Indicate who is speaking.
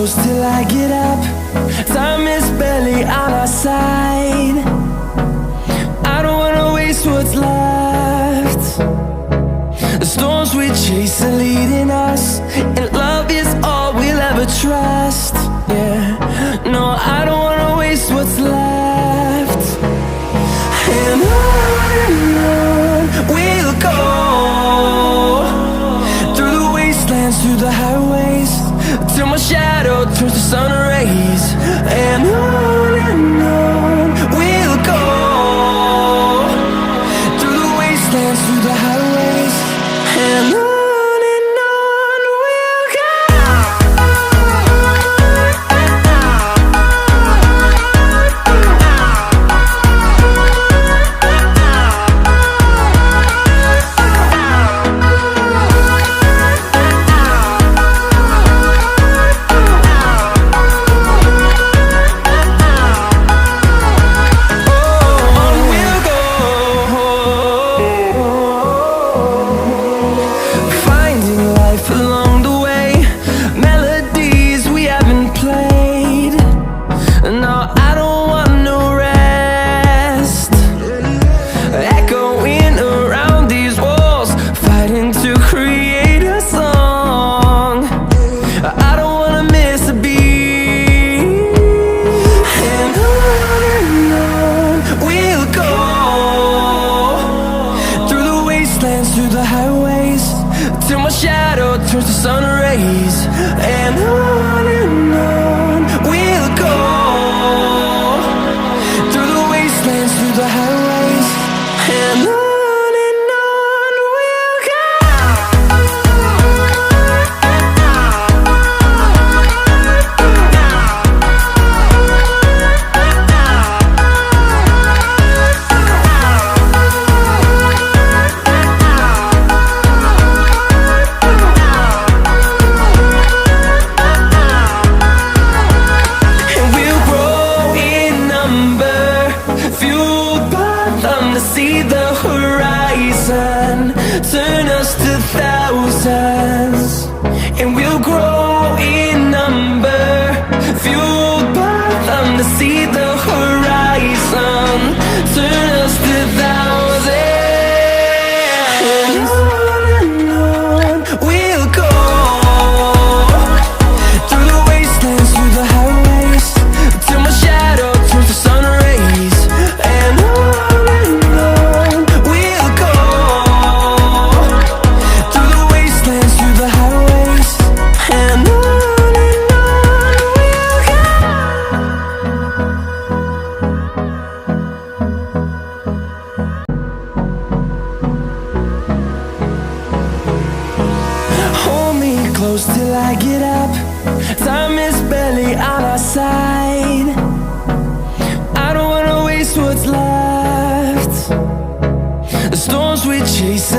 Speaker 1: close till I get up. Time is barely on our side. I don't wanna waste what's left. The storms we chase are leading us, and love is all we'll ever trust. Yeah, no, I don't wanna waste what's left. And on we'll go, through the wastelands, through the highways, till my shadow turns to sun rays. And on we'll go, through the wastelands, through the highways, and on we'll go. Through the highways, till my shadow turns to sun rays. And on we'll go, through the wastelands, through the highways, and on we'll go. See the horizon, turn us to thousands, and we'll grow in number, fueled by them. To see the horizon, turn us to thousands, and on we'll go, through the wastelands, through the highways, till my shadow turns to sun rays. And close till I get up. Time is barely on our side. I don't wanna waste what's left. The storms we chase